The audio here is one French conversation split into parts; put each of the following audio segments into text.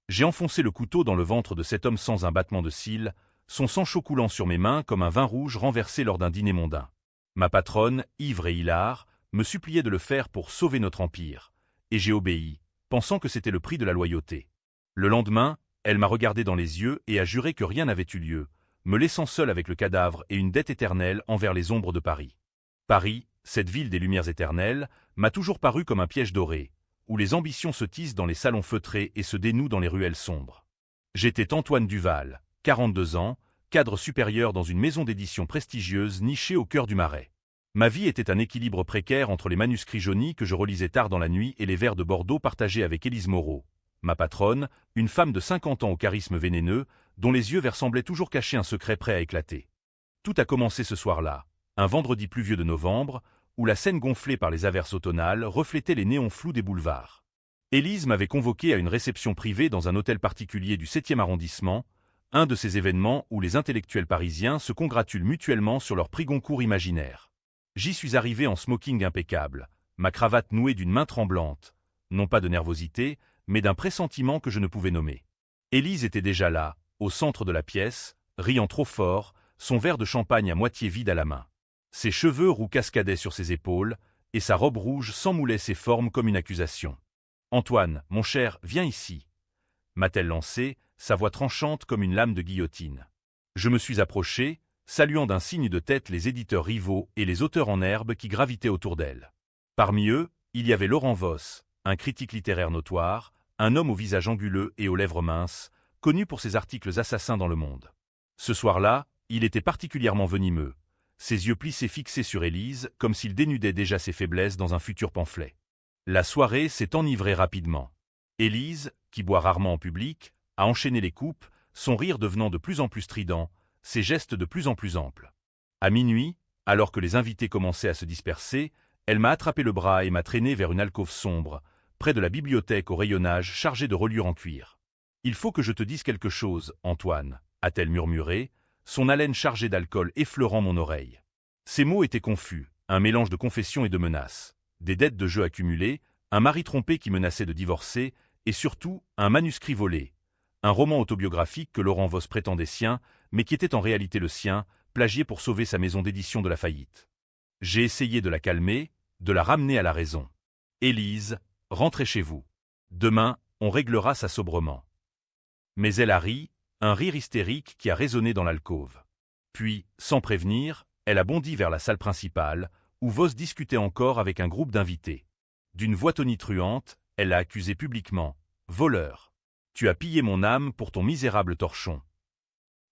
J'ai enfoncé le couteau dans le ventre de cet homme sans un battement de cils, son sang chaud coulant sur mes mains comme un vin rouge renversé lors d'un dîner mondain. Ma patronne, ivre et hilare, me suppliait de le faire pour sauver notre empire, et j'ai obéi, pensant que c'était le prix de la loyauté. Le lendemain, elle m'a regardé dans les yeux et a juré que rien n'avait eu lieu, me laissant seul avec le cadavre et une dette éternelle envers les ombres de Paris. Paris, cette ville des lumières éternelles, m'a toujours paru comme un piège doré, où les ambitions se tissent dans les salons feutrés et se dénouent dans les ruelles sombres. J'étais Antoine Duval, 42 ans, cadre supérieur dans une maison d'édition prestigieuse nichée au cœur du Marais. Ma vie était un équilibre précaire entre les manuscrits jaunis que je relisais tard dans la nuit et les vers de Bordeaux partagés avec Élise Moreau, ma patronne, une femme de 50 ans au charisme vénéneux, dont les yeux verts semblaient toujours cacher un secret prêt à éclater. Tout a commencé ce soir-là, un vendredi pluvieux de novembre, où la Seine gonflée par les averses automnales reflétait les néons flous des boulevards. Élise m'avait convoqué à une réception privée dans un hôtel particulier du 7e arrondissement, un de ces événements où les intellectuels parisiens se congratulent mutuellement sur leur prix Goncourt imaginaire. J'y suis arrivé en smoking impeccable, ma cravate nouée d'une main tremblante, non pas de nervosité, mais d'un pressentiment que je ne pouvais nommer. Élise était déjà là, au centre de la pièce, riant trop fort, son verre de champagne à moitié vide à la main. Ses cheveux roux cascadaient sur ses épaules, et sa robe rouge s'emmoulait ses formes comme une accusation. « Antoine, mon cher, viens ici » m'a-t-elle lancé, sa voix tranchante comme une lame de guillotine. Je me suis approché, saluant d'un signe de tête les éditeurs rivaux et les auteurs en herbe qui gravitaient autour d'elle. Parmi eux, il y avait Laurent Voss, un critique littéraire notoire, un homme au visage anguleux et aux lèvres minces, connu pour ses articles assassins dans Le Monde. Ce soir-là, il était particulièrement venimeux, ses yeux plissés fixés sur Élise, comme s'il dénudait déjà ses faiblesses dans un futur pamphlet. La soirée s'est enivrée rapidement. Élise, qui boit rarement en public, a enchaîné les coupes, son rire devenant de plus en plus strident, ses gestes de plus en plus amples. À minuit, alors que les invités commençaient à se disperser, elle m'a attrapé le bras et m'a traîné vers une alcôve sombre, près de la bibliothèque au rayonnage chargée de reliures en cuir. « Il faut que je te dise quelque chose, Antoine » a-t-elle murmuré, son haleine chargée d'alcool effleurant mon oreille. Ces mots étaient confus, un mélange de confession et de menaces. Des dettes de jeu accumulées, un mari trompé qui menaçait de divorcer, et surtout, un manuscrit volé. Un roman autobiographique que Laurent Voss prétendait sien, mais qui était en réalité le sien, plagié pour sauver sa maison d'édition de la faillite. J'ai essayé de la calmer, de la ramener à la raison. « Élise, rentrez chez vous. Demain, on réglera ça sobrement. » Mais elle a ri, un rire hystérique qui a résonné dans l'alcôve. Puis, sans prévenir, elle a bondi vers la salle principale, où Voss discutait encore avec un groupe d'invités. D'une voix tonitruante, elle l'a accusé publiquement. « Voleur. Tu as pillé mon âme pour ton misérable torchon. »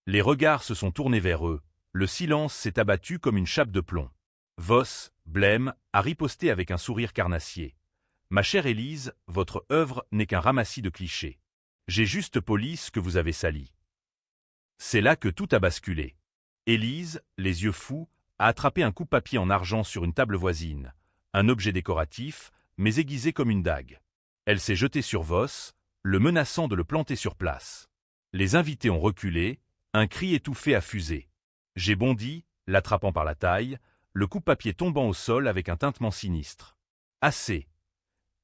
Les regards se sont tournés vers eux, le silence s'est abattu comme une chape de plomb. Voss, blême, a riposté avec un sourire carnassier. « Ma chère Élise, votre œuvre n'est qu'un ramassis de clichés. J'ai juste poli ce que vous avez sali. » C'est là que tout a basculé. Élise, les yeux fous, a attrapé un coupe-papier en argent sur une table voisine, un objet décoratif, mais aiguisé comme une dague. Elle s'est jetée sur Voss, le menaçant de le planter sur place. Les invités ont reculé, un cri étouffé a fusé. J'ai bondi, l'attrapant par la taille, le coupe-papier tombant au sol avec un tintement sinistre. « Assez !»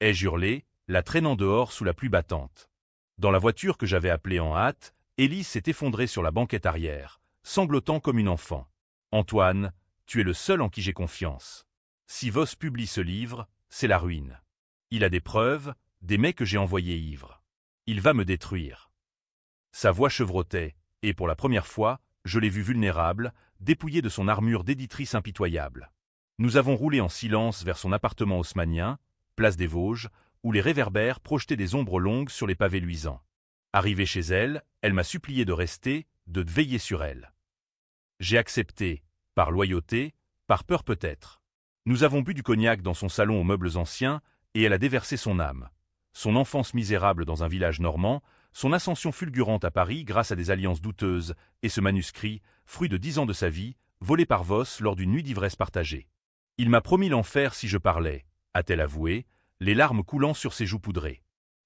ai-je hurlé, la traînant dehors sous la pluie battante. Dans la voiture que j'avais appelée en hâte, Élise s'est effondrée sur la banquette arrière, sanglotant comme une enfant. « Antoine, tu es le seul en qui j'ai confiance. Si Voss publie ce livre, c'est la ruine. Il a des preuves, des mecs que j'ai envoyés ivres. Il va me détruire. » Sa voix chevrotait, et pour la première fois, je l'ai vu vulnérable, dépouillé de son armure d'éditrice impitoyable. Nous avons roulé en silence vers son appartement haussmannien, place des Vosges, où les réverbères projetaient des ombres longues sur les pavés luisants. Arrivée chez elle, elle m'a supplié de rester, de veiller sur elle. J'ai accepté, par loyauté, par peur peut-être. Nous avons bu du cognac dans son salon aux meubles anciens, et elle a déversé son âme. Son enfance misérable dans un village normand, son ascension fulgurante à Paris grâce à des alliances douteuses, et ce manuscrit, fruit de 10 ans de sa vie, volé par Voss lors d'une nuit d'ivresse partagée. Il m'a promis l'enfer si je parlais, a-t-elle avoué, les larmes coulant sur ses joues poudrées.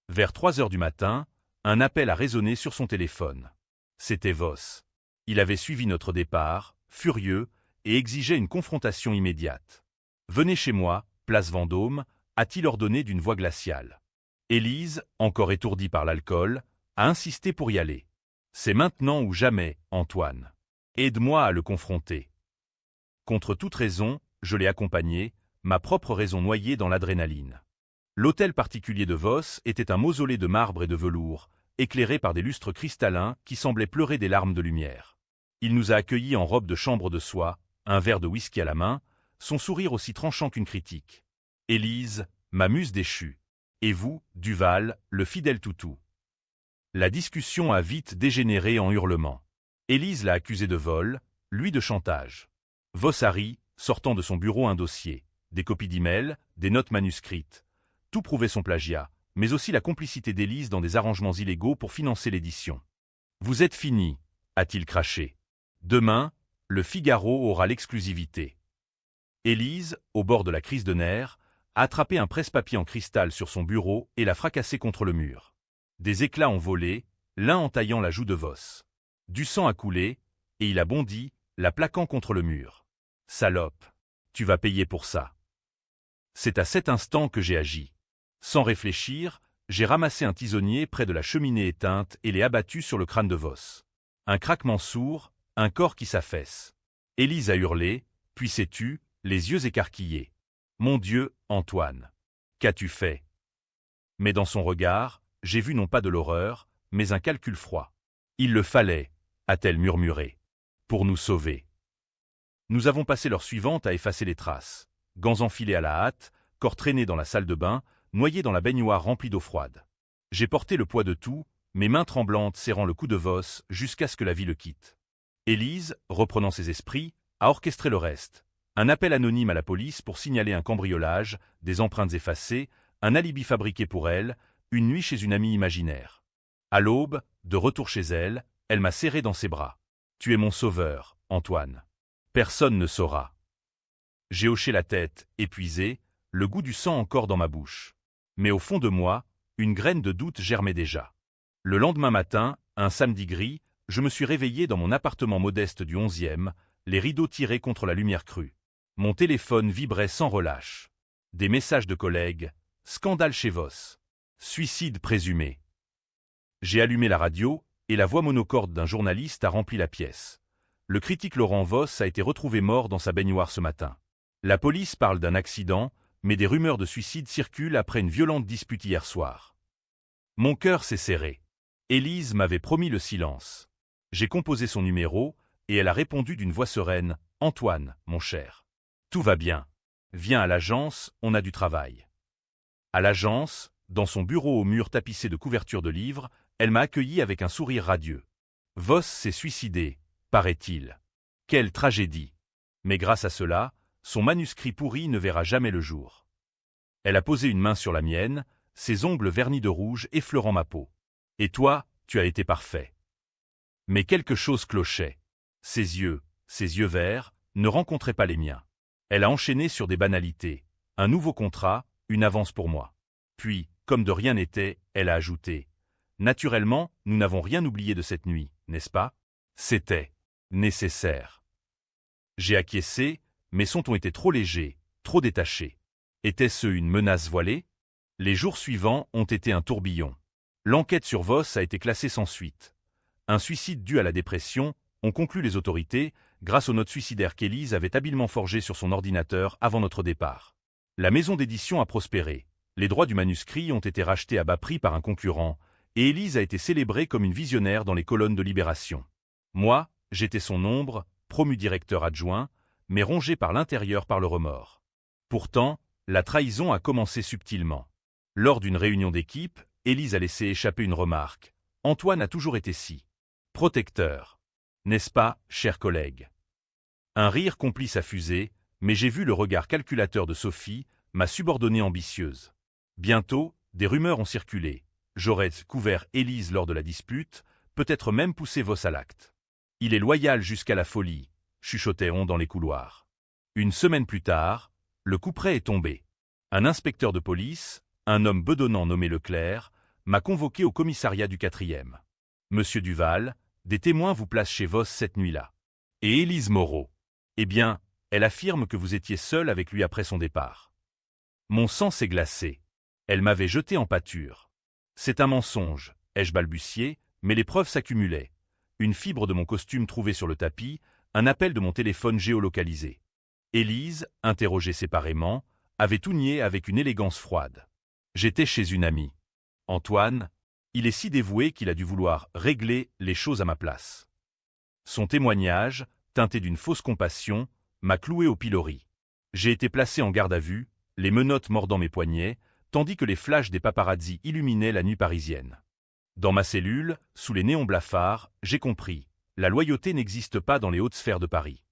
Vers 3 heures du matin, un appel a résonné sur son téléphone. C'était Voss. Il avait suivi notre départ, furieux, et exigeait une confrontation immédiate. « Venez chez moi, place Vendôme », a-t-il ordonné d'une voix glaciale. Élise, encore étourdie par l'alcool, a insisté pour y aller. C'est maintenant ou jamais, Antoine. Aide-moi à le confronter. Contre toute raison, je l'ai accompagné, ma propre raison noyée dans l'adrénaline. L'hôtel particulier de Voss était un mausolée de marbre et de velours, éclairé par des lustres cristallins qui semblaient pleurer des larmes de lumière. Il nous a accueillis en robe de chambre de soie, un verre de whisky à la main, son sourire aussi tranchant qu'une critique. Élise, ma muse déchue. Et vous, Duval, le fidèle toutou. La discussion a vite dégénéré en hurlements. Élise l'a accusé de vol, lui de chantage. Voss a ri, sortant de son bureau un dossier, des copies d'emails, des notes manuscrites. Tout prouvait son plagiat, mais aussi la complicité d'Élise dans des arrangements illégaux pour financer l'édition. « Vous êtes fini », a-t-il craché. « Demain, le Figaro aura l'exclusivité. » Élise, au bord de la crise de nerfs, a attrapé un presse-papier en cristal sur son bureau et l'a fracassé contre le mur. Des éclats ont volé, l'un entaillant la joue de Voss. Du sang a coulé, et il a bondi, la plaquant contre le mur. « Salope, tu vas payer pour ça. » C'est à cet instant que j'ai agi. Sans réfléchir, j'ai ramassé un tisonnier près de la cheminée éteinte et l'ai abattu sur le crâne de Voss. Un craquement sourd, un corps qui s'affaisse. Élise a hurlé, puis s'est tue, les yeux écarquillés. « Mon Dieu, Antoine, qu'as-tu fait ?» Mais dans son regard, j'ai vu non pas de l'horreur, mais un calcul froid. « Il le fallait », a-t-elle murmuré, « pour nous sauver. » Nous avons passé l'heure suivante à effacer les traces. Gants enfilés à la hâte, corps traîné dans la salle de bain, noyé dans la baignoire remplie d'eau froide. J'ai porté le poids de tout, mes mains tremblantes serrant le cou de Voss jusqu'à ce que la vie le quitte. Élise, reprenant ses esprits, a orchestré le reste. Un appel anonyme à la police pour signaler un cambriolage, des empreintes effacées, un alibi fabriqué pour elle, une nuit chez une amie imaginaire. À l'aube, de retour chez elle, elle m'a serré dans ses bras. « Tu es mon sauveur, Antoine. Personne ne saura. » J'ai hoché la tête, épuisé, le goût du sang encore dans ma bouche. Mais au fond de moi, une graine de doute germait déjà. Le lendemain matin, un samedi gris, je me suis réveillé dans mon appartement modeste du 11e, les rideaux tirés contre la lumière crue. Mon téléphone vibrait sans relâche. Des messages de collègues, scandale chez Voss, suicide présumé. J'ai allumé la radio, et la voix monocorde d'un journaliste a rempli la pièce. Le critique Laurent Voss a été retrouvé mort dans sa baignoire ce matin. La police parle d'un accident, mais des rumeurs de suicide circulent après une violente dispute hier soir. Mon cœur s'est serré. Élise m'avait promis le silence. J'ai composé son numéro, et elle a répondu d'une voix sereine, « Antoine, mon cher. Tout va bien. Viens à l'agence, on a du travail. » À l'agence, dans son bureau au mur tapissé de couvertures de livres, elle m'a accueilli avec un sourire radieux. Voss s'est suicidé, paraît-il. Quelle tragédie. Mais grâce à cela, son manuscrit pourri ne verra jamais le jour. Elle a posé une main sur la mienne, ses ongles vernis de rouge effleurant ma peau. Et toi, tu as été parfait. Mais quelque chose clochait. Ses yeux verts, ne rencontraient pas les miens. Elle a enchaîné sur des banalités. Un nouveau contrat, une avance pour moi. Puis, comme de rien n'était, elle a ajouté. Naturellement, nous n'avons rien oublié de cette nuit, n'est-ce pas? C'était nécessaire. J'ai acquiescé, mes sons ont été trop légers, trop détachés. Était-ce une menace voilée? Les jours suivants ont été un tourbillon. L'enquête sur Voss a été classée sans suite. Un suicide dû à la dépression, ont conclu les autorités, grâce aux notes suicidaires qu'Élise avait habilement forgées sur son ordinateur avant notre départ. La maison d'édition a prospéré. Les droits du manuscrit ont été rachetés à bas prix par un concurrent, et Élise a été célébrée comme une visionnaire dans les colonnes de Libération. Moi, j'étais son ombre, promu directeur adjoint, mais rongé par l'intérieur par le remords. Pourtant, la trahison a commencé subtilement. Lors d'une réunion d'équipe, Élise a laissé échapper une remarque. « Antoine a toujours été si protecteur. N'est-ce pas, cher collègue ?» Un rire complice a fusé, mais j'ai vu le regard calculateur de Sophie, ma subordonnée ambitieuse. Bientôt, des rumeurs ont circulé. J'aurais couvert Élise lors de la dispute, peut-être même poussé Voss à l'acte. Il est loyal jusqu'à la folie, chuchotait-on dans les couloirs. Une semaine plus tard, le couperet est tombé. Un inspecteur de police, un homme bedonnant nommé Leclerc, m'a convoqué au commissariat du 4e. « Monsieur Duval, des témoins vous placent chez Voss cette nuit-là. Et Élise Moreau. Eh bien, elle affirme que vous étiez seul avec lui après son départ. » Mon sang s'est glacé. Elle m'avait jeté en pâture. « C'est un mensonge, ai-je balbutié, mais les preuves s'accumulaient. Une fibre de mon costume trouvée sur le tapis, un appel de mon téléphone géolocalisé. Élise, interrogée séparément, avait tout nié avec une élégance froide. J'étais chez une amie. Antoine, il est si dévoué qu'il a dû vouloir régler les choses à ma place. Son témoignage, teinté d'une fausse compassion, m'a cloué au pilori. J'ai été placé en garde à vue, les menottes mordant mes poignets, tandis que les flashs des paparazzis illuminaient la nuit parisienne. Dans ma cellule, sous les néons blafards, j'ai compris. La loyauté n'existe pas dans les hautes sphères de Paris.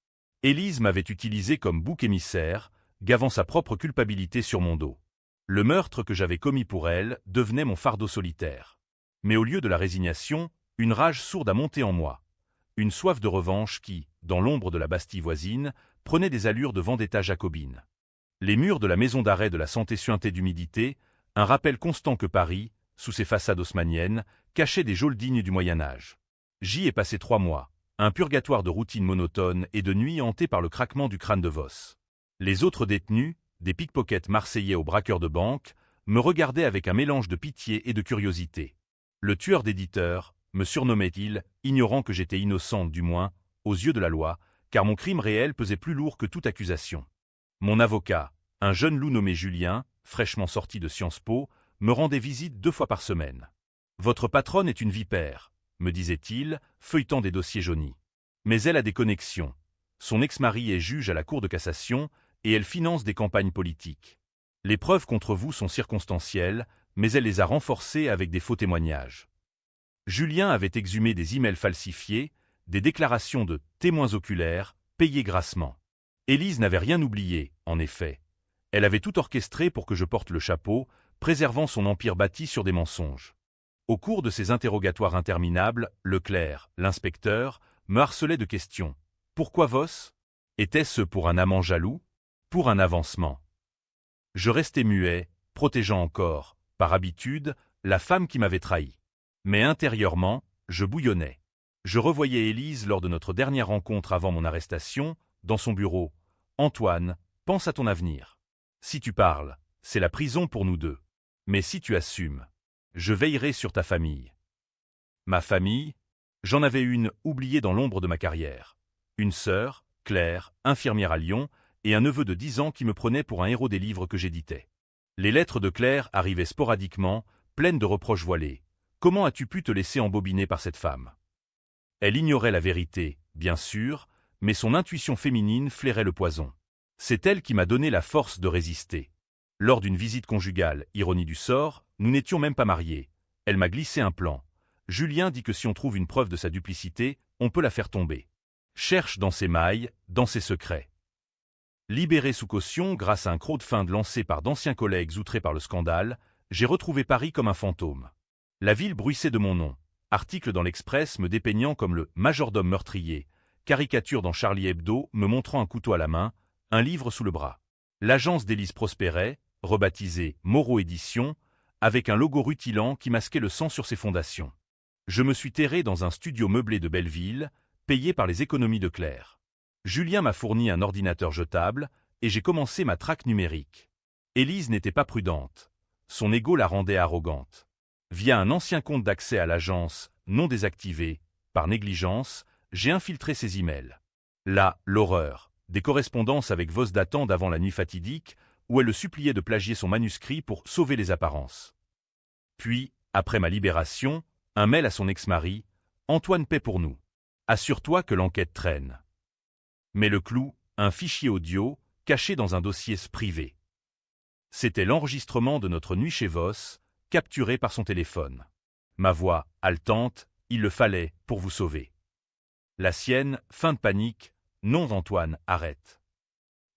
Élise m'avait utilisé comme bouc émissaire, gavant sa propre culpabilité sur mon dos. Le meurtre que j'avais commis pour elle devenait mon fardeau solitaire. Mais au lieu de la résignation, une rage sourde a monté en moi. Une soif de revanche qui, dans l'ombre de la Bastille voisine, prenait des allures de vendetta jacobine. Les murs de la maison d'arrêt de la Santé suintaient d'humidité, un rappel constant que Paris, sous ses façades haussmanniennes, cachait des geôles dignes du Moyen-Âge. J'y ai passé 3 mois, un purgatoire de routine monotone et de nuits hantées par le craquement du crâne de Voss. Les autres détenus, des pickpockets marseillais aux braqueurs de banque, me regardaient avec un mélange de pitié et de curiosité. Le tueur d'éditeurs, me surnommait-il, ignorant que j'étais innocent du moins, aux yeux de la loi, car mon crime réel pesait plus lourd que toute accusation. Mon avocat, un jeune loup nommé Julien, fraîchement sorti de Sciences Po, me rendait visite 2 fois par semaine. « Votre patronne est une vipère », me disait-il, feuilletant des dossiers jaunis. Mais elle a des connexions. Son ex-mari est juge à la Cour de cassation et elle finance des campagnes politiques. Les preuves contre vous sont circonstancielles, mais elle les a renforcées avec des faux témoignages. Julien avait exhumé des emails falsifiés, des déclarations de témoins oculaires, payées grassement. Élise n'avait rien oublié, en effet. Elle avait tout orchestré pour que je porte le chapeau, préservant son empire bâti sur des mensonges. Au cours de ces interrogatoires interminables, Leclerc, l'inspecteur, me harcelait de questions. Pourquoi Voss? Était-ce pour un amant jaloux? Pour un avancement? Je restais muet, protégeant encore, par habitude, la femme qui m'avait trahi. Mais intérieurement, je bouillonnais. Je revoyais Élise lors de notre dernière rencontre avant mon arrestation, dans son bureau. « Antoine, pense à ton avenir. Si tu parles, c'est la prison pour nous deux. Mais si tu assumes, je veillerai sur ta famille. » Ma famille, j'en avais une oubliée dans l'ombre de ma carrière. Une sœur, Claire, infirmière à Lyon, et un neveu de 10 ans qui me prenait pour un héros des livres que j'éditais. Les lettres de Claire arrivaient sporadiquement, pleines de reproches voilés. Comment as-tu pu te laisser embobiner par cette femme? Elle ignorait la vérité, bien sûr, mais son intuition féminine flairait le poison. C'est elle qui m'a donné la force de résister. Lors d'une visite conjugale, ironie du sort, nous n'étions même pas mariés. Elle m'a glissé un plan. Julien dit que si on trouve une preuve de sa duplicité, on peut la faire tomber. Cherche dans ses mailles, dans ses secrets. Libéré sous caution grâce à un crowdfund lancé par d'anciens collègues outrés par le scandale, j'ai retrouvé Paris comme un fantôme. La ville bruissait de mon nom. Article dans l'Express me dépeignant comme le majordome meurtrier, caricature dans Charlie Hebdo me montrant un couteau à la main, un livre sous le bras. L'agence d'Élise prospérait, rebaptisée Moreau Éditions, avec un logo rutilant qui masquait le sang sur ses fondations. Je me suis terré dans un studio meublé de Belleville, payé par les économies de Claire. Julien m'a fourni un ordinateur jetable et j'ai commencé ma traque numérique. Élise n'était pas prudente. Son ego la rendait arrogante. Via un ancien compte d'accès à l'agence, non désactivé, par négligence, j'ai infiltré ses emails. Là, l'horreur. Des correspondances avec Voss datant d'avant la nuit fatidique, où elle le suppliait de plagier son manuscrit pour sauver les apparences. Puis, après ma libération, un mail à son ex-mari, « Antoine paie pour nous. Assure-toi que l'enquête traîne. » Mais le clou, un fichier audio, caché dans un dossier privé. C'était l'enregistrement de notre nuit chez Voss, capturé par son téléphone. Ma voix, haletante, il le fallait pour vous sauver. La sienne, fin de panique, non Antoine, arrête.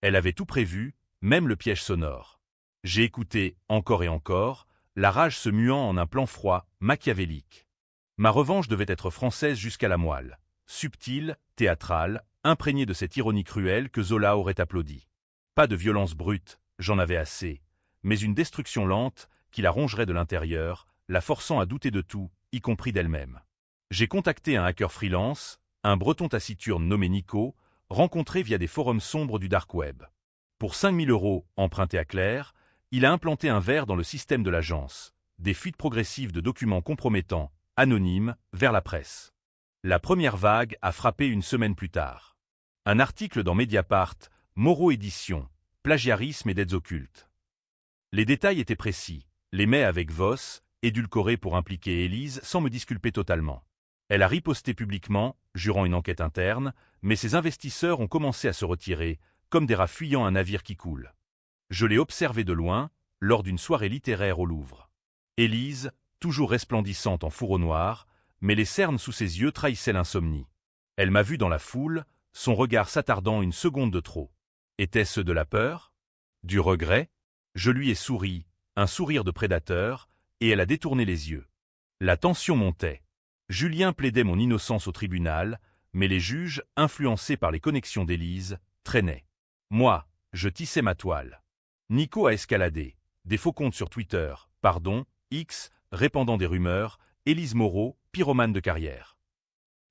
Elle avait tout prévu, même le piège sonore. J'ai écouté, encore et encore, la rage se muant en un plan froid, machiavélique. Ma revanche devait être française jusqu'à la moelle, subtile, théâtrale, imprégnée de cette ironie cruelle que Zola aurait applaudi. Pas de violence brute, j'en avais assez, mais une destruction lente qui la rongerait de l'intérieur, la forçant à douter de tout, y compris d'elle-même. J'ai contacté un hacker freelance, un breton taciturne nommé Nico, rencontré via des forums sombres du dark web. Pour 5 000 € empruntés à Claire, il a implanté un verre dans le système de l'agence, des fuites progressives de documents compromettants, anonyme, vers la presse. La première vague a frappé une semaine plus tard. Un article dans Mediapart, Moreau Éditions, plagiarisme et dettes occultes. Les détails étaient précis, les mets avec Voss, édulcorés pour impliquer Élise sans me disculper totalement. Elle a riposté publiquement, jurant une enquête interne, mais ses investisseurs ont commencé à se retirer, comme des rats fuyant un navire qui coule. Je l'ai observé de loin, lors d'une soirée littéraire au Louvre. Élise, toujours resplendissante en fourreau noir, mais les cernes sous ses yeux trahissaient l'insomnie. Elle m'a vu dans la foule, son regard s'attardant une seconde de trop. Était-ce de la peur? Du regret? Je lui ai souri, un sourire de prédateur, et elle a détourné les yeux. La tension montait. Julien plaidait mon innocence au tribunal, mais les juges, influencés par les connexions d'Élise, traînaient. Moi, je tissais ma toile. Nico a escaladé, des faux comptes sur Twitter, X, répandant des rumeurs, Élise Moreau, pyromane de carrière.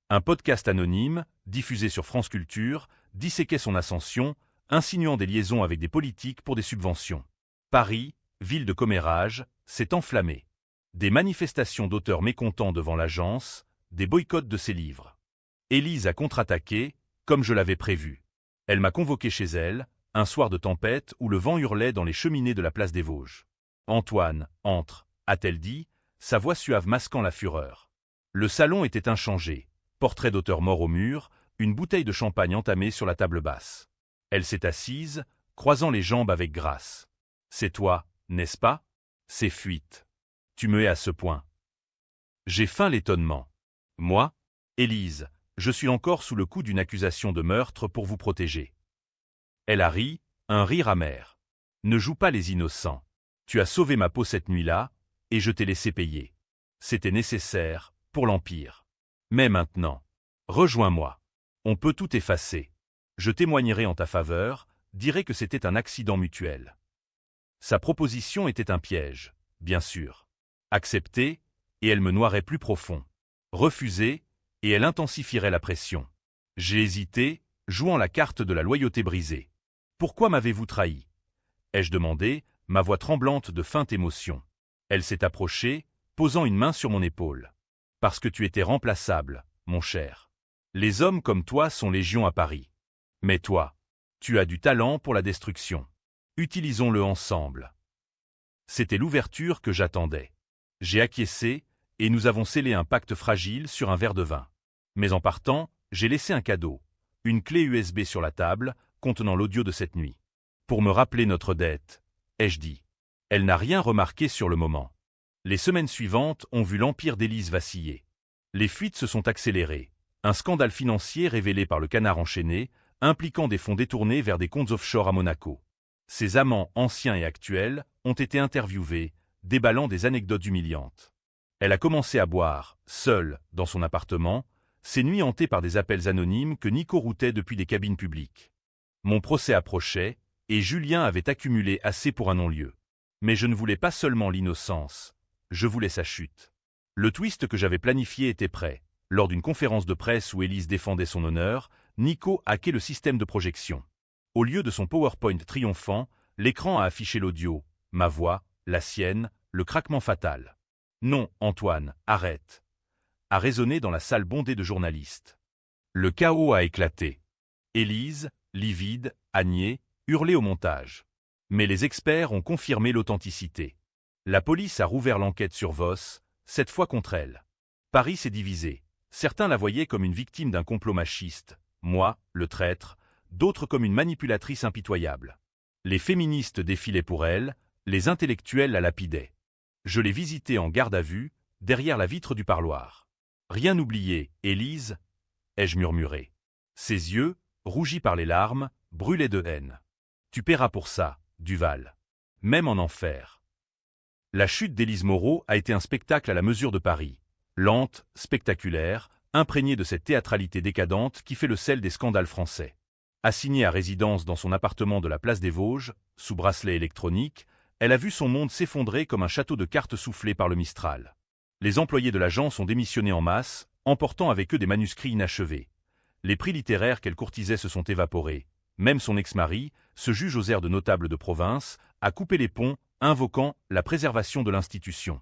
Un podcast anonyme, diffusé sur France Culture, disséquait son ascension, insinuant des liaisons avec des politiques pour des subventions. Paris, ville de commérage, s'est enflammée. Des manifestations d'auteurs mécontents devant l'agence, des boycotts de ses livres. Élise a contre-attaqué, comme je l'avais prévu. Elle m'a convoqué chez elle, un soir de tempête où le vent hurlait dans les cheminées de la place des Vosges. « Antoine, entre », a-t-elle dit, sa voix suave masquant la fureur. Le salon était inchangé, portrait d'auteur mort au mur, une bouteille de champagne entamée sur la table basse. Elle s'est assise, croisant les jambes avec grâce. « C'est toi, n'est-ce pas ? C'est fuite. Tu me hais à ce point. » J'ai feint l'étonnement. Moi, Élise, je suis encore sous le coup d'une accusation de meurtre pour vous protéger. Elle a ri, un rire amer. Ne joue pas les innocents. Tu as sauvé ma peau cette nuit-là, et je t'ai laissé payer. C'était nécessaire, pour l'Empire. Mais maintenant, rejoins-moi. On peut tout effacer. Je témoignerai en ta faveur, dirai que c'était un accident mutuel. Sa proposition était un piège, bien sûr. Accepter, et elle me noierait plus profond. Refuser, et elle intensifierait la pression. J'ai hésité, jouant la carte de la loyauté brisée. Pourquoi m'avez-vous trahi? Ai-je demandé, ma voix tremblante de feinte émotion. Elle s'est approchée, posant une main sur mon épaule. Parce que tu étais remplaçable, mon cher. Les hommes comme toi sont légion à Paris. Mais toi, tu as du talent pour la destruction. Utilisons-le ensemble. C'était l'ouverture que j'attendais. J'ai acquiescé, et nous avons scellé un pacte fragile sur un verre de vin. Mais en partant, j'ai laissé un cadeau, une clé USB sur la table, contenant l'audio de cette nuit. Pour me rappeler notre dette, ai-je dit. Elle n'a rien remarqué sur le moment. Les semaines suivantes ont vu l'empire d'Élise vaciller. Les fuites se sont accélérées. Un scandale financier révélé par le Canard enchaîné, impliquant des fonds détournés vers des comptes offshore à Monaco. Ses amants anciens et actuels ont été interviewés, déballant des anecdotes humiliantes. Elle a commencé à boire, seule, dans son appartement, ses nuits hantées par des appels anonymes que Nico routait depuis des cabines publiques. Mon procès approchait, et Julien avait accumulé assez pour un non-lieu. Mais je ne voulais pas seulement l'innocence, je voulais sa chute. Le twist que j'avais planifié était prêt. Lors d'une conférence de presse où Élise défendait son honneur, Nico hackait le système de projection. Au lieu de son PowerPoint triomphant, l'écran a affiché l'audio, ma voix, la sienne, le craquement fatal. « Non, Antoine, arrête !» a résonné dans la salle bondée de journalistes. Le chaos a éclaté. Élise, livide, Agnès, hurlait au montage. Mais les experts ont confirmé l'authenticité. La police a rouvert l'enquête sur Voss, cette fois contre elle. Paris s'est divisé. Certains la voyaient comme une victime d'un complot machiste, moi, le traître, d'autres comme une manipulatrice impitoyable. Les féministes défilaient pour elle, les intellectuels la lapidaient. Je l'ai visitée en garde à vue, derrière la vitre du parloir. Rien n'oublier, Élise, ai-je murmuré. Ses yeux, rougis par les larmes, brûlaient de haine. Tu paieras pour ça, Duval. Même en enfer. La chute d'Élise Moreau a été un spectacle à la mesure de Paris. Lente, spectaculaire, imprégnée de cette théâtralité décadente qui fait le sel des scandales français. Assignée à résidence dans son appartement de la place des Vosges, sous bracelet électronique, elle a vu son monde s'effondrer comme un château de cartes soufflé par le Mistral. Les employés de l'agence ont démissionné en masse, emportant avec eux des manuscrits inachevés. Les prix littéraires qu'elle courtisait se sont évaporés. Même son ex-mari, ce juge aux airs de notable de province, a coupé les ponts, invoquant la préservation de l'institution.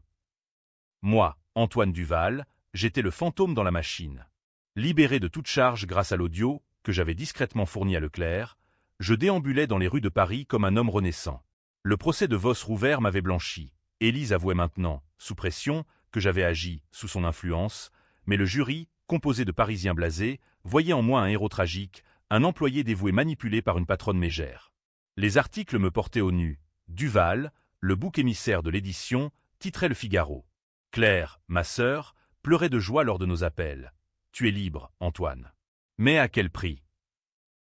Moi, Antoine Duval, j'étais le fantôme dans la machine. Libéré de toute charge grâce à l'audio, que j'avais discrètement fourni à Leclerc, je déambulais dans les rues de Paris comme un homme renaissant. Le procès de Vos-Rouvert m'avait blanchi. Élise avouait maintenant, sous pression, que j'avais agi sous son influence, mais le jury, composé de Parisiens blasés, voyait en moi un héros tragique, un employé dévoué manipulé par une patronne mégère. Les articles me portaient au nu. Duval, le bouc émissaire de l'édition, titrait Le Figaro. Claire, ma sœur, pleurait de joie lors de nos appels. « Tu es libre, Antoine. » Mais à quel prix?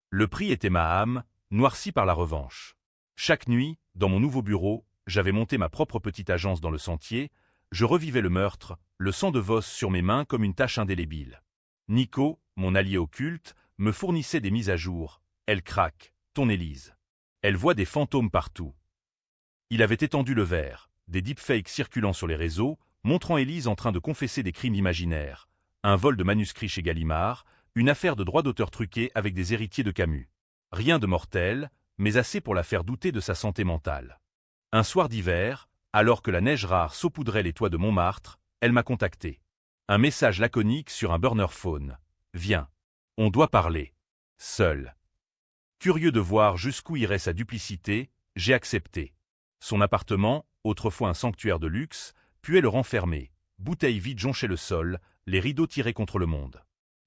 Le prix était ma âme, noircie par la revanche. Chaque nuit, dans mon nouveau bureau, j'avais monté ma propre petite agence dans le Sentier, je revivais le meurtre, le sang de Vos sur mes mains comme une tache indélébile. Nico, mon allié occulte, me fournissait des mises à jour. Elle craque, ton Élise. Elle voit des fantômes partout. Il avait étendu le verre, des deepfakes circulant sur les réseaux, montrant Élise en train de confesser des crimes imaginaires, un vol de manuscrits chez Gallimard, une affaire de droit d'auteur truquée avec des héritiers de Camus. Rien de mortel, mais assez pour la faire douter de sa santé mentale. Un soir d'hiver, alors que la neige rare saupoudrait les toits de Montmartre, elle m'a contacté. Un message laconique sur un burner phone. « Viens. On doit parler. Seul. » Curieux de voir jusqu'où irait sa duplicité, j'ai accepté. Son appartement, autrefois un sanctuaire de luxe, puait le renfermer. Bouteilles vides jonchaient le sol, les rideaux tirés contre le monde.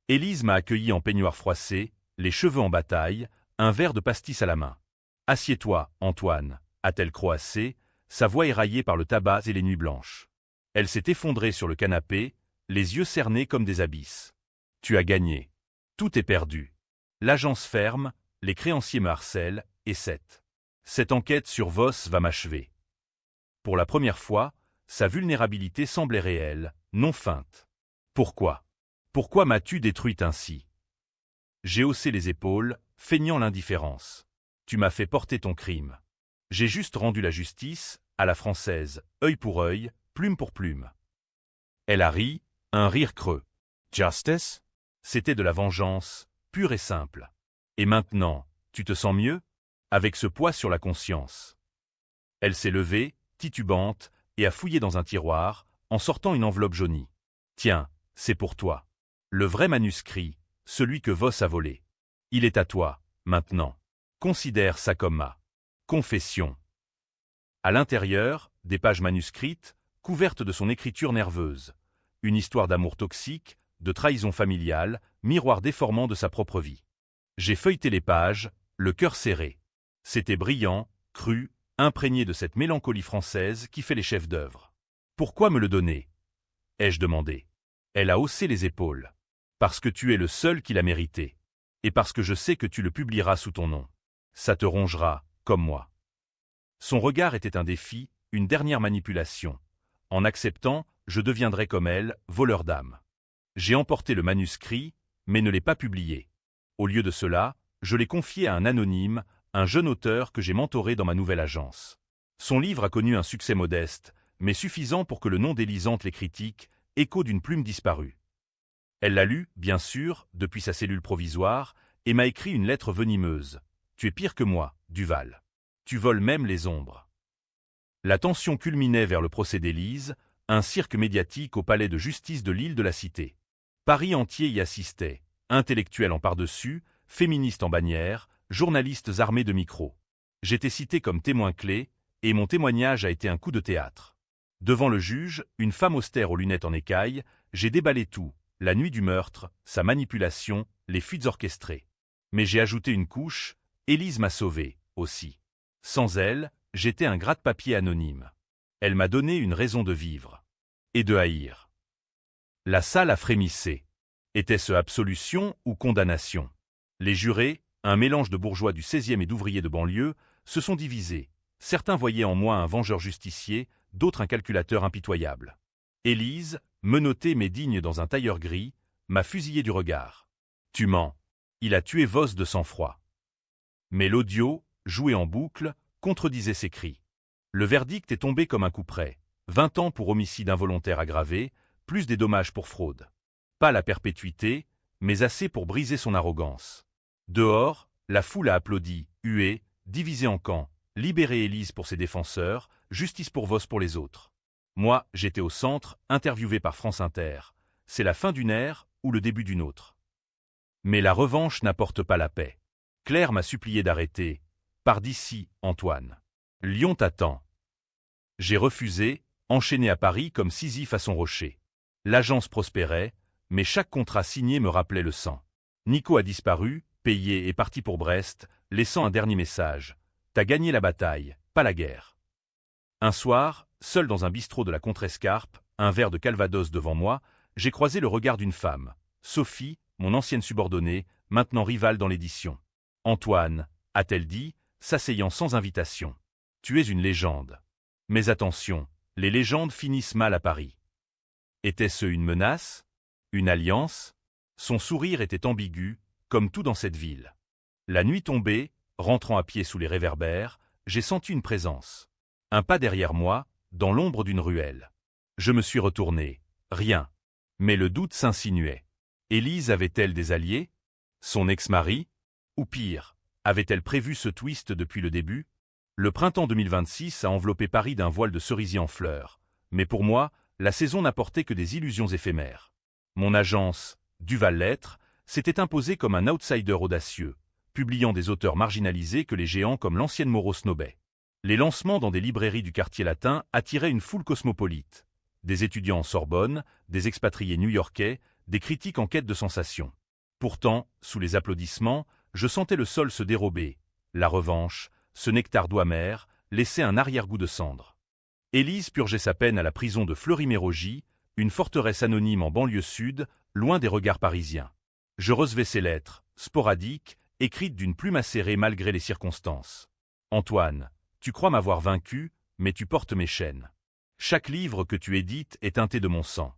Élise m'a accueilli en peignoir froissé, les cheveux en bataille, un verre de pastis à la main. « Assieds-toi, Antoine », a-t-elle croassé, sa voix éraillée par le tabac et les nuits blanches. Elle s'est effondrée sur le canapé, les yeux cernés comme des abysses. « Tu as gagné. Tout est perdu. L'agence ferme, les créanciers me harcèlent, et cette enquête sur Vos va m'achever. » Pour la première fois, sa vulnérabilité semblait réelle, non feinte. Pourquoi? Pourquoi m'as-tu détruite ainsi? J'ai haussé les épaules, feignant l'indifférence. Tu m'as fait porter ton crime. J'ai juste rendu la justice, à la française, œil pour œil, plume pour plume. Elle a ri, un rire creux. Justice? C'était de la vengeance, pure et simple. Et maintenant, tu te sens mieux? Avec ce poids sur la conscience. Elle s'est levée, titubante, et a fouillé dans un tiroir, en sortant une enveloppe jaunie. Tiens, c'est pour toi. Le vrai manuscrit, celui que Vos a volé. Il est à toi, maintenant. Considère ça comme ma confession. À l'intérieur, des pages manuscrites, couvertes de son écriture nerveuse. Une histoire d'amour toxique, de trahison familiale, miroir déformant de sa propre vie. J'ai feuilleté les pages, le cœur serré. C'était brillant, cru, imprégné de cette mélancolie française qui fait les chefs d'œuvre. Pourquoi me le donner? Ai-je demandé. Elle a haussé les épaules. Parce que tu es le seul qui l'a mérité. Et parce que je sais que tu le publieras sous ton nom. Ça te rongera, comme moi. Son regard était un défi, une dernière manipulation. En acceptant, je deviendrais comme elle, voleur d'âme. J'ai emporté le manuscrit, mais ne l'ai pas publié. Au lieu de cela, je l'ai confié à un anonyme, un jeune auteur que j'ai mentoré dans ma nouvelle agence. Son livre a connu un succès modeste, mais suffisant pour que le nom d'Élise hante les critiques, écho d'une plume disparue. Elle l'a lu, bien sûr, depuis sa cellule provisoire, et m'a écrit une lettre venimeuse. « Tu es pire que moi, Duval. Tu voles même les ombres. » La tension culminait vers le procès d'Élise, un cirque médiatique au palais de justice de l'île de la Cité. Paris entier y assistait, intellectuels en par-dessus, féministes en bannière, journalistes armés de micros. J'étais cité comme témoin clé, et mon témoignage a été un coup de théâtre. Devant le juge, une femme austère aux lunettes en écaille, j'ai déballé tout, la nuit du meurtre, sa manipulation, les fuites orchestrées. Mais j'ai ajouté une couche, Élise m'a sauvé, aussi. Sans elle, j'étais un gratte-papier anonyme. Elle m'a donné une raison de vivre. Et de haïr. La salle a frémissé. Était-ce absolution ou condamnation? Les jurés, un mélange de bourgeois du 16e et d'ouvriers de banlieue, se sont divisés. Certains voyaient en moi un vengeur justicier, d'autres un calculateur impitoyable. Élise, menottée mais digne dans un tailleur gris, m'a fusillé du regard. Tu mens. Il a tué Vos de sang-froid. Mais l'audio, joué en boucle, contredisait ses cris. Le verdict est tombé comme un coup près. 20 ans pour homicide involontaire aggravé, plus des dommages pour fraude. Pas la perpétuité, mais assez pour briser son arrogance. Dehors, la foule a applaudi, hué, divisé en camps, libéré Élise pour ses défenseurs, justice pour Vos pour les autres. Moi, j'étais au centre, interviewé par France Inter. c'est la fin d'une ère ou le début d'une autre. Mais la revanche n'apporte pas la paix. Claire m'a supplié d'arrêter. Pars d'ici, Antoine. Lyon t'attend. J'ai refusé, enchaîné à Paris comme Sisyphe à son rocher. L'agence prospérait, mais chaque contrat signé me rappelait le sang. Nico a disparu, payé et parti pour Brest, laissant un dernier message. T'as gagné la bataille, pas la guerre. Un soir, seul dans un bistrot de la Contrescarpe, un verre de Calvados devant moi, j'ai croisé le regard d'une femme. Sophie, mon ancienne subordonnée, maintenant rivale dans l'édition. Antoine, a-t-elle dit, s'asseyant sans invitation. Tu es une légende. Mais attention, les légendes finissent mal à Paris. Était-ce une menace? Une alliance? Son sourire était ambigu, comme tout dans cette ville. La nuit tombée, rentrant à pied sous les réverbères, j'ai senti une présence. Un pas derrière moi, dans l'ombre d'une ruelle. Je me suis retourné. Rien. Mais le doute s'insinuait. Élise avait-elle des alliés? Son ex-mari? Ou pire, avait-elle prévu ce twist depuis le début? Le printemps 2026 a enveloppé Paris d'un voile de cerisier en fleurs. Mais pour moi, la saison n'apportait que des illusions éphémères. Mon agence, Duval Lettres, s'était imposée comme un outsider audacieux, publiant des auteurs marginalisés que les géants comme l'ancienne Moreau snobaient. Les lancements dans des librairies du quartier latin attiraient une foule cosmopolite. Des étudiants en Sorbonne, des expatriés new-yorkais, des critiques en quête de sensations. Pourtant, sous les applaudissements, je sentais le sol se dérober. La revanche, ce nectar d'eau amère, laissait un arrière-goût de cendre. Élise purgeait sa peine à la prison de Fleury-Mérogis, une forteresse anonyme en banlieue sud, loin des regards parisiens. Je recevais ses lettres, sporadiques, écrites d'une plume acérée malgré les circonstances. Antoine, tu crois m'avoir vaincu, mais tu portes mes chaînes. Chaque livre que tu édites est teinté de mon sang.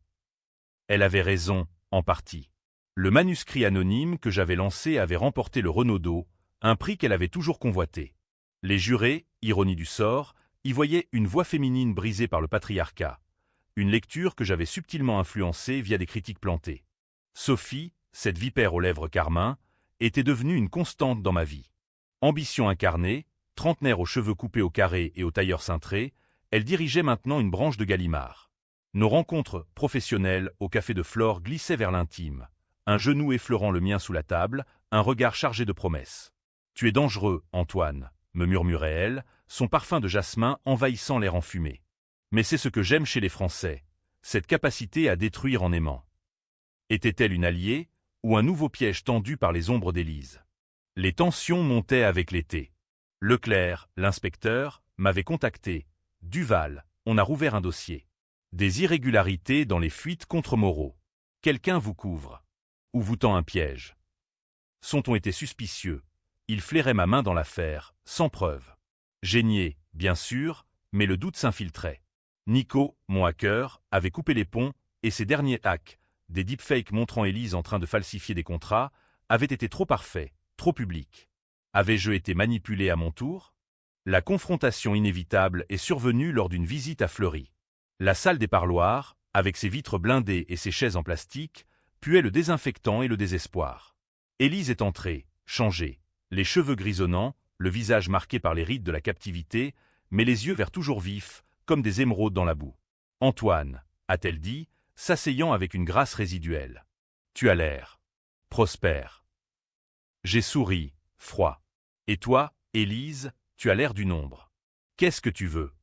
Elle avait raison, en partie. Le manuscrit anonyme que j'avais lancé avait remporté le Renaudot, un prix qu'elle avait toujours convoité. Les jurés, ironie du sort, y voyaient une voix féminine brisée par le patriarcat. Une lecture que j'avais subtilement influencée via des critiques plantées. Sophie, cette vipère aux lèvres carmin, était devenue une constante dans ma vie. Ambition incarnée, trentenaire aux cheveux coupés au carré et au tailleur cintré, elle dirigeait maintenant une branche de Gallimard. Nos rencontres professionnelles au café de Flore glissaient vers l'intime, un genou effleurant le mien sous la table, un regard chargé de promesses. « Tu es dangereux, Antoine », me murmurait-elle, son parfum de jasmin envahissant l'air enfumé. Mais c'est ce que j'aime chez les Français, cette capacité à détruire en aimant. Était-elle une alliée, ou un nouveau piège tendu par les ombres d'Élise? Les tensions montaient avec l'été. Leclerc, l'inspecteur, m'avait contacté. Duval, on a rouvert un dossier. Des irrégularités dans les fuites contre Moreau. Quelqu'un vous couvre. Ou vous tend un piège. Son ton était suspicieux. Il flairait ma main dans l'affaire, sans preuve. J'ai nié, bien sûr, mais le doute s'infiltrait. Nico, mon hacker, avait coupé les ponts, et ses derniers hacks, des deepfakes montrant Élise en train de falsifier des contrats, avaient été trop parfaits, trop publics. Avais-je été manipulé à mon tour? La confrontation inévitable est survenue lors d'une visite à Fleury. La salle des parloirs, avec ses vitres blindées et ses chaises en plastique, puait le désinfectant et le désespoir. Élise est entrée, changée, les cheveux grisonnants, le visage marqué par les rides de la captivité, mais les yeux verts toujours vifs, comme des émeraudes dans la boue. « Antoine », a-t-elle dit, s'asseyant avec une grâce résiduelle. « Tu as l'air prospère. » J'ai souri, froid. « Et toi, Élise, tu as l'air d'une ombre. Qu'est-ce que tu veux ?»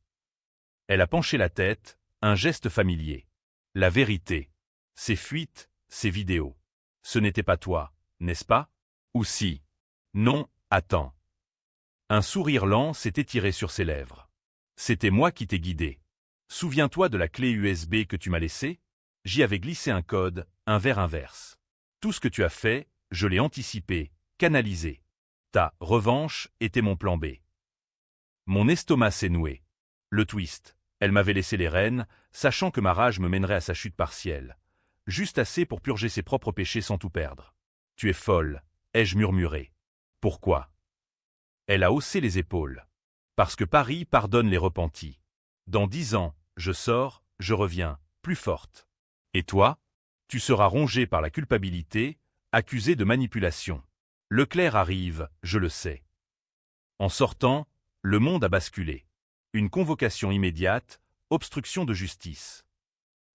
Elle a penché la tête, un geste familier. « La vérité. Ces fuites, ces vidéos. Ce n'était pas toi, n'est-ce pas? Ou si? Non, attends. » Un sourire lent s'est étiré sur ses lèvres. « C'était moi qui t'ai guidé. Souviens-toi de la clé USB que tu m'as laissée? J'y avais glissé un code, un vers inverse. Tout ce que tu as fait, je l'ai anticipé, canalisé. Ta revanche était mon plan B. » Mon estomac s'est noué. Le twist. Elle m'avait laissé les rênes, sachant que ma rage me mènerait à sa chute partielle. Juste assez pour purger ses propres péchés sans tout perdre. « Tu es folle, ai-je murmuré. Pourquoi? » Elle a haussé les épaules. « Parce que Paris pardonne les repentis. Dans 10 ans, je sors, je reviens, plus forte. Et toi? Tu seras rongé par la culpabilité, accusé de manipulation. Leclerc arrive, je le sais. » En sortant, le monde a basculé. Une convocation immédiate, obstruction de justice.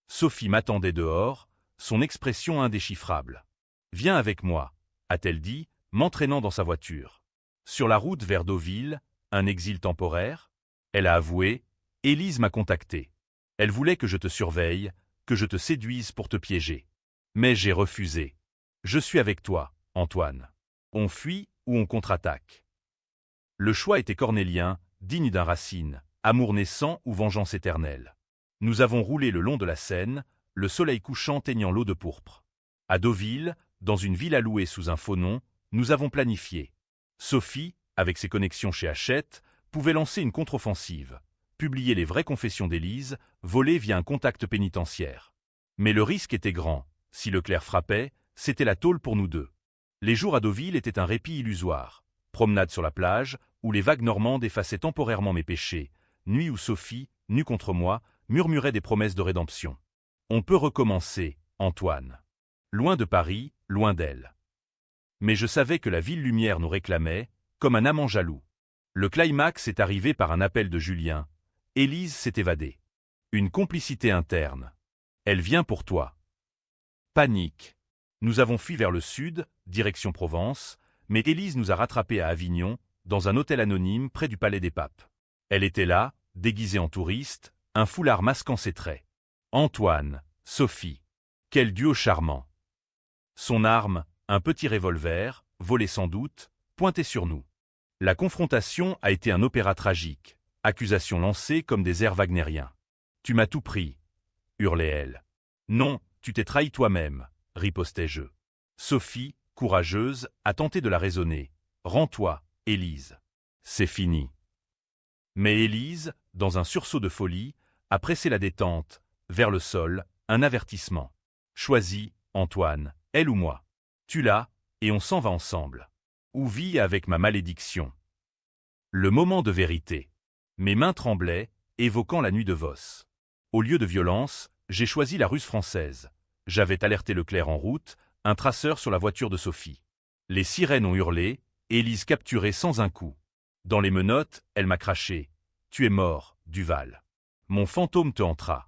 Sophie m'attendait dehors, son expression indéchiffrable. « Viens avec moi », a-t-elle dit, m'entraînant dans sa voiture. Sur la route vers Deauville, un exil temporaire? Elle a avoué, « Élise m'a contacté. Elle voulait que je te surveille, que je te séduise pour te piéger. Mais j'ai refusé. Je suis avec toi, Antoine. On fuit ou on contre-attaque. » Le choix était cornélien, digne d'un Racine, amour naissant ou vengeance éternelle. Nous avons roulé le long de la Seine, le soleil couchant teignant l'eau de pourpre. À Deauville, dans une villa louée sous un faux nom, nous avons planifié. Sophie, avec ses connexions chez Hachette, pouvait lancer une contre-offensive, publier les vraies confessions d'Élise, volées via un contact pénitentiaire. Mais le risque était grand. Si Leclerc frappait, c'était la tôle pour nous deux. Les jours à Deauville étaient un répit illusoire. Promenade sur la plage, où les vagues normandes effaçaient temporairement mes péchés. Nuit où Sophie, nue contre moi, murmurait des promesses de rédemption. On peut recommencer, Antoine. Loin de Paris, loin d'elle. Mais je savais que la ville lumière nous réclamait, comme un amant jaloux. Le climax est arrivé par un appel de Julien. Élise s'est évadée. Une complicité interne. Elle vient pour toi. Panique. Nous avons fui vers le sud, direction Provence, mais Élise nous a rattrapés à Avignon, dans un hôtel anonyme près du Palais des Papes. Elle était là, déguisée en touriste, un foulard masquant ses traits. Antoine, Sophie. Quel duo charmant. Son arme, un petit revolver, volé sans doute, pointait sur nous. La confrontation a été un opéra tragique, accusations lancées comme des airs wagnériens. « Tu m'as tout pris », hurlait elle. « Non, tu t'es trahi toi-même », ripostai-je. Sophie, courageuse, a tenté de la raisonner. « Rends-toi, Élise. C'est fini. » Mais Élise, dans un sursaut de folie, a pressé la détente, vers le sol, un avertissement. « Choisis, Antoine, elle ou moi. Tu l'as, et on s'en va ensemble. Ou vis avec ma malédiction. » Le moment de vérité. Mes mains tremblaient, évoquant la nuit de Voss. Au lieu de violence, j'ai choisi la ruse française. J'avais alerté Leclerc en route, un traceur sur la voiture de Sophie. Les sirènes ont hurlé, Élise capturée sans un coup. Dans les menottes, elle m'a craché. « Tu es mort, Duval. Mon fantôme te hantera. »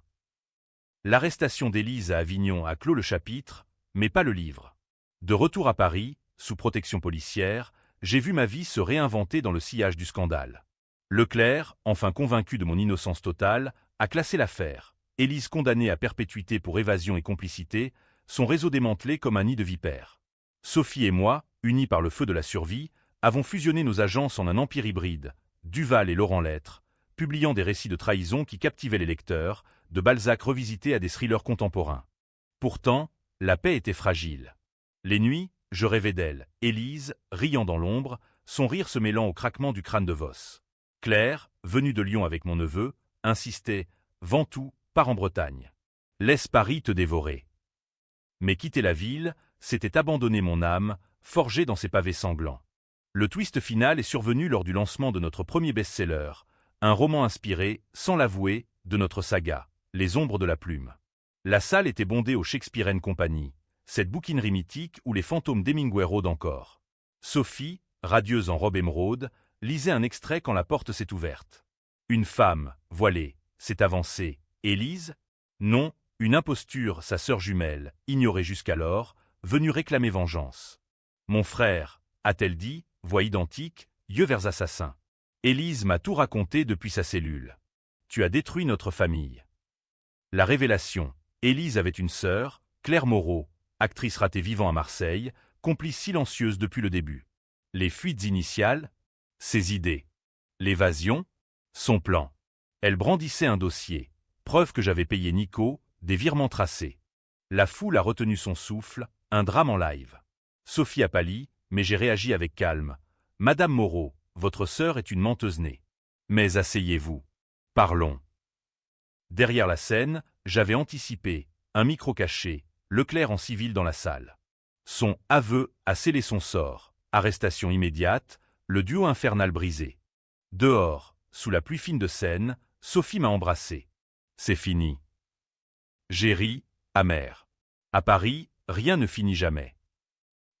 L'arrestation d'Élise à Avignon a clos le chapitre, mais pas le livre. De retour à Paris, sous protection policière, j'ai vu ma vie se réinventer dans le sillage du scandale. Leclerc, enfin convaincu de mon innocence totale, a classé l'affaire. Élise condamnée à perpétuité pour évasion et complicité, son réseau démantelé comme un nid de vipères. Sophie et moi, unis par le feu de la survie, avons fusionné nos agences en un empire hybride, Duval et Laurent Lettres, publiant des récits de trahison qui captivaient les lecteurs, de Balzac revisité à des thrillers contemporains. Pourtant, la paix était fragile. Les nuits, je rêvais d'elle, Élise, riant dans l'ombre, son rire se mêlant au craquement du crâne de Voss. Claire, venue de Lyon avec mon neveu, insistait « Ventoux, pars en Bretagne. Laisse Paris te dévorer. » Mais quitter la ville, c'était abandonner mon âme, forgée dans ces pavés sanglants. Le twist final est survenu lors du lancement de notre premier best-seller, un roman inspiré, sans l'avouer, de notre saga, Les Ombres de la Plume. La salle était bondée au Shakespeare & Company, cette bouquinerie mythique où les fantômes d'Hemingway rôdent encore. Sophie, radieuse en robe émeraude, lisait un extrait quand la porte s'est ouverte. Une femme, voilée, s'est avancée. Élise? Non, une imposture, sa sœur jumelle, ignorée jusqu'alors, venue réclamer vengeance. Mon frère, a-t-elle dit, voix identique, yeux vers assassin. Élise m'a tout raconté depuis sa cellule. Tu as détruit notre famille. La révélation. Élise avait une sœur, Claire Moreau, actrice ratée vivant à Marseille, complice silencieuse depuis le début. Les fuites initiales, ses idées. L'évasion, son plan. Elle brandissait un dossier, preuve que j'avais payé Nico, des virements tracés. La foule a retenu son souffle, un drame en live. Sophie a pâli, mais j'ai réagi avec calme. Madame Moreau, votre sœur est une menteuse née. Mais asseyez-vous. Parlons. Derrière la scène, j'avais anticipé, un micro caché, Leclerc en civil dans la salle. Son aveu a scellé son sort, arrestation immédiate, le duo infernal brisé. Dehors, sous la pluie fine de Seine, Sophie m'a embrassé. C'est fini. J'ai ri, amer. À Paris, rien ne finit jamais.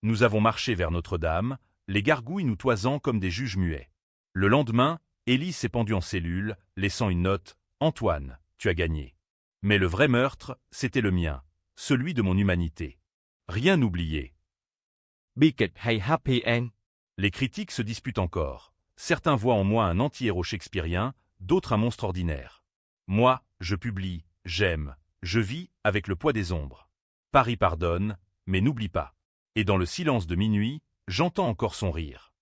Nous avons marché vers Notre-Dame, les gargouilles nous toisant comme des juges muets. Le lendemain, Élise s'est pendue en cellule, laissant une note « Antoine, tu as gagné ». Mais le vrai meurtre, c'était le mien. celui de mon humanité. Rien n'oublier. Bi kịch hay happy end? Les critiques se disputent encore. Certains voient en moi un anti-héros shakespearien, d'autres un monstre ordinaire. Moi, je publie, j'aime, je vis avec le poids des ombres. Paris pardonne, mais n'oublie pas. Et dans le silence de minuit, j'entends encore son rire.